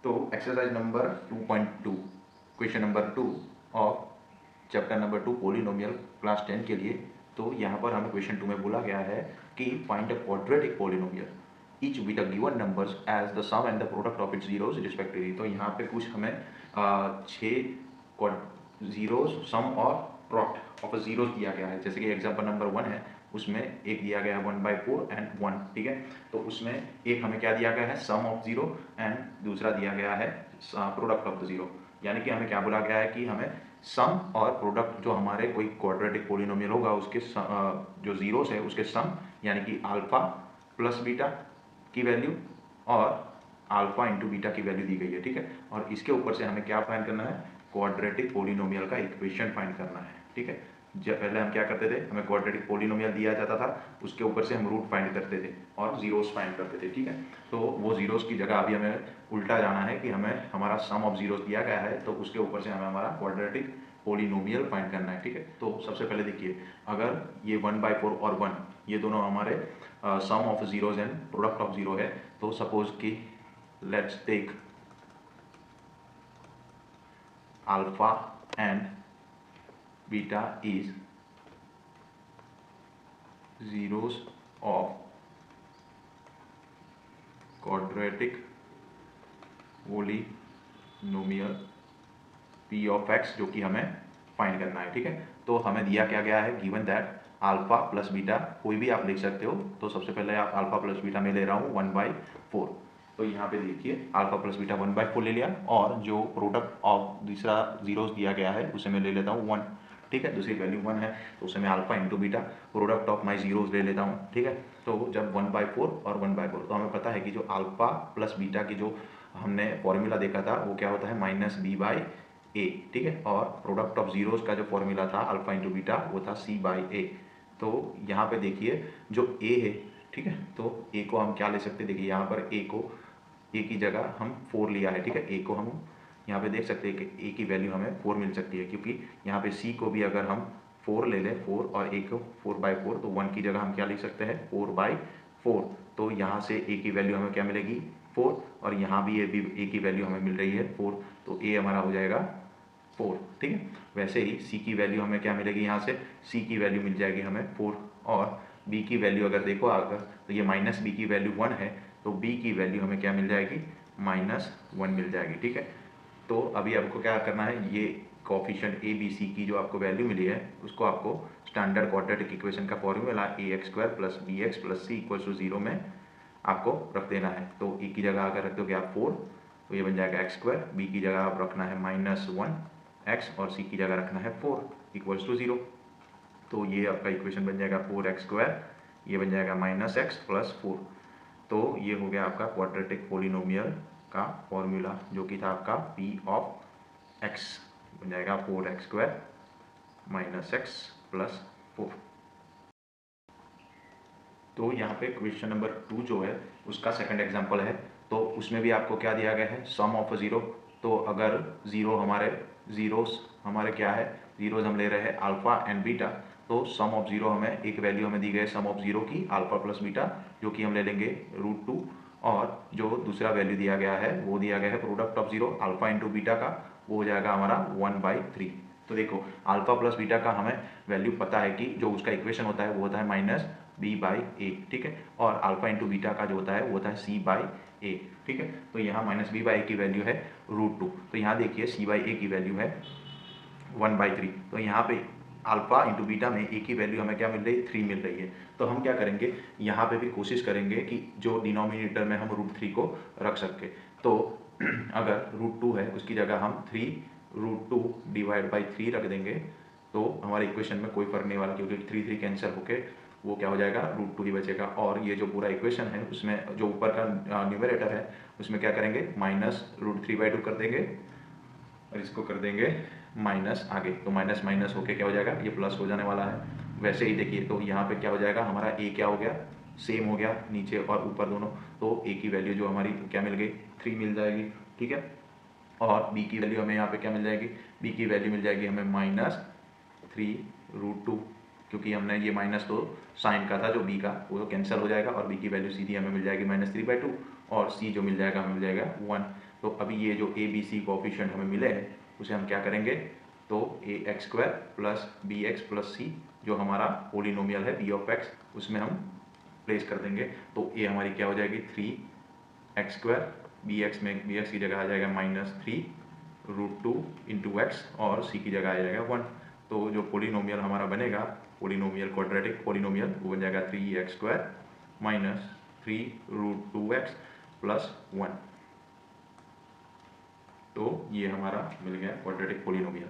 तो exercise number 2.2 question number 2 of chapter number 2 polynomial class 10 के लिए। तो यहाँ पर हमें क्वेश्चन 2 में बोला गया है कि find a quadratic polynomial each with the given numbers as the sum and the product of its zeros respectively. तो यहाँ पे कुछ हमें 6 जीरोस सम और प्रोडक्ट ऑफ जीरोस दिया गया है। जैसे कि एग्जाम्पल नंबर 1 है, उसमें एक दिया गया है 1/4 एंड 1, ठीक है। तो उसमें एक हमें क्या दिया गया है, सम ऑफ जीरो, एंड दूसरा दिया गया है प्रोडक्ट ऑफ द जीरो। यानी कि हमें क्या बोला गया है कि हमें सम और प्रोडक्ट जो हमारे कोई क्वाड्रेटिक पोलिनोमियल होगा उसके जो जीरोस है उसके सम, यानी कि अल्फा प्लस बीटा की वैल्यू और अल्फा इंटू बीटा की वैल्यू दी गई है, ठीक है। और इसके ऊपर से हमें क्या फाइंड करना है, क्वाड्रेटिक पोलिनोमियल का इक्वेशन फाइंड करना है, ठीक है। पहले हम क्या करते थे, हमें क्वाड्रेटिक पोलिनोमियल दिया जाता था, उसके ऊपर से हम रूट फाइंड करते थे और जीरोस फाइंड करते थे, ठीक है। तो वो जीरोस की जगह अभी हमें उल्टा जाना है कि हमें हमारा सम ऑफ जीरोस दिया गया है, तो उसके ऊपर से हमें हमारा क्वाड्रेटिक पोलिनोमियल फाइंड करना है, ठीक है। तो सबसे पहले देखिए, अगर ये 1/4 और 1 ये दोनों हमारे sum of zeros and product of zero है, तो सपोज कि let's take alpha and beta is zeros of quadratic polynomial p of x, जो कि हमें फाइंड करना है, ठीक है। तो हमें दिया क्या गया है, given that alpha plus beta, कोई भी आप लिख सकते हो। तो सबसे पहले आप अल्फा प्लस बीटा में ले रहा हूँ 1/4। तो यहाँ पे देखिए अल्फा प्लस बीटा 1/4 ले लिया, और जो प्रोडक्ट ऑफ दूसरा जीरोस दिया गया है उसे मैं ले लेता हूँ 1, ठीक है। दूसरी वैल्यू 1 है, तो उसे मैं alpha into beta product of my zeros ले लेता हूँ, ठीक है। तो जब 1/4 और 1/4, तो हमें पता है कि जो अल्फा प्लस बीटा की जो हमने फॉर्मूला देखा था वो क्या होता है, -b/a, ठीक है। और प्रोडक्ट ऑफ जीरोस का जो फॉर्मूला था अल्फा इंटू बीटा वो था c/a। तो यहाँ पे देखिए जो a है, ठीक है, तो a को हम क्या ले सकते हैं, देखिए यहाँ पर a की जगह हम 4 लिया है, ठीक है। a को हम यहाँ पे देख सकते हैं कि a की वैल्यू हमें 4 मिल सकती है, क्योंकि यहाँ पे c को भी अगर हम 4 ले लें, 4 और a को 4/4, तो 1 की जगह हम क्या लिख सकते हैं, 4/4। तो यहाँ से a की वैल्यू हमें क्या मिलेगी, 4, और यहाँ भी a की वैल्यू हमें मिल रही है 4, तो a हमारा हो जाएगा 4, ठीक है। वैसे ही c की वैल्यू हमें क्या मिलेगी, यहाँ से c की वैल्यू मिल जाएगी हमें 4, और b की वैल्यू अगर देखो अगर, तो ये -b की वैल्यू 1 है, तो b की वैल्यू हमें क्या मिल जाएगी, -1 मिल जाएगी, ठीक है। तो अभी आपको क्या करना है, ये कोफिशिएंट a b c की जो आपको वैल्यू मिली है उसको आपको स्टैंडर्ड क्वाड्रेटिक इक्वेशन का फॉर्मूला ax² + bx + c = 0 में आपको रख देना है। तो a की जगह अगर रख दोगे आप 4, तो ये बन जाएगा x², b की जगह आप रखना है -1x, और c की जगह रखना है 4 = 0। तो ये आपका इक्वेशन बन जाएगा 4x², ये बन जाएगा -x + 4। तो ये हो गया आपका क्वाड्रेटिक पोलिनोमियल का फॉर्मूला, जो कि था आपका p ऑफ x, बन जाएगा 4x² - x + 4। तो यहाँ पे क्वेश्चन नंबर 2 जो है उसका सेकंड एग्जांपल है। तो उसमें भी आपको क्या दिया गया है, सम ऑफ जीरो। तो अगर जीरोस हमारे क्या है, जीरोस हम ले रहे हैं अल्फा एंड बीटा, तो सम ऑफ जीरो हमें एक वैल्यू हमें दी गई है सम ऑफ जीरो की अल्फा प्लस बीटा, जो कि हम ले लेंगे √2, और जो दूसरा वैल्यू दिया गया है वो दिया गया है product of zero alpha into beta का, वो हो जाएगा हमारा 1/3। तो देखो अल्फा प्लस बीटा का हमें वैल्यू पता है कि जो उसका इक्वेशन होता है वो होता है -b/a, ठीक है। और अल्फा इंटू बीटा का जो होता है वो होता है c/a, ठीक है। तो यहाँ -b/a की वैल्यू है √2। तो यहाँ देखिए c/a की वैल्यू है 1/3। तो यहाँ पे अल्फा इंटू बीटा में a की वैल्यू हमें क्या मिल रही है, 3 मिल रही है। तो हम क्या करेंगे, यहाँ पे भी कोशिश करेंगे कि जो डिनोमिनेटर में हम √3 को रख सके। तो अगर √2 है उसकी जगह हम 3√2 / 3 रख देंगे, तो हमारे इक्वेशन में कोई फर्क नहीं वाला, क्योंकि 3 कैंसिल होके वो क्या हो जाएगा, √2 ही बचेगा। और ये जो पूरा इक्वेशन है उसमें जो ऊपर का न्यूमरेटर है उसमें क्या करेंगे, -√3/2 कर देंगे, और इसको कर देंगे माइनस आगे, तो माइनस माइनस होके क्या हो जाएगा, ये प्लस हो जाने वाला है। वैसे ही देखिए, तो यहाँ पे क्या हो जाएगा, हमारा a क्या हो गया, सेम हो गया नीचे और ऊपर दोनों। तो a की वैल्यू जो हमारी क्या मिल गई, 3 मिल जाएगी, ठीक है। और b की वैल्यू हमें यहाँ पे क्या मिल जाएगी, b की वैल्यू मिल जाएगी हमें -3√2, क्योंकि हमने ये माइनस तो साइन का था जो b का, वो कैंसिल हो जाएगा, और b की वैल्यू सीधी हमें मिल जाएगी -3/2। और सी जो मिल जाएगा हमें मिल जाएगा 1। तो अभी ये जो ए बी सी कोफिशिएंट हमें मिले हैं उसे हम क्या करेंगे, तो A X square plus B X plus C जो हमारा पोलिनोमियल है बी ऑफ एक्स उसमें हम प्लेस कर देंगे। तो ए हमारी क्या हो जाएगी 3x स्क्वायर, बी एक्स में बी एक्स की जगह आ जाएगा -3√2 इंटू एक्स और सी की जगह आ जाएगा 1। तो जो पोलिनोमियल हमारा बनेगा पोलिनोमियल क्वाड्रेटिक पोलिनोमियल वो बन जाएगा 3x स्क्वायर -3√2x प्लस 1। तो ये हमारा मिल गया क्वाड्रेटिक पोलिनोमियल।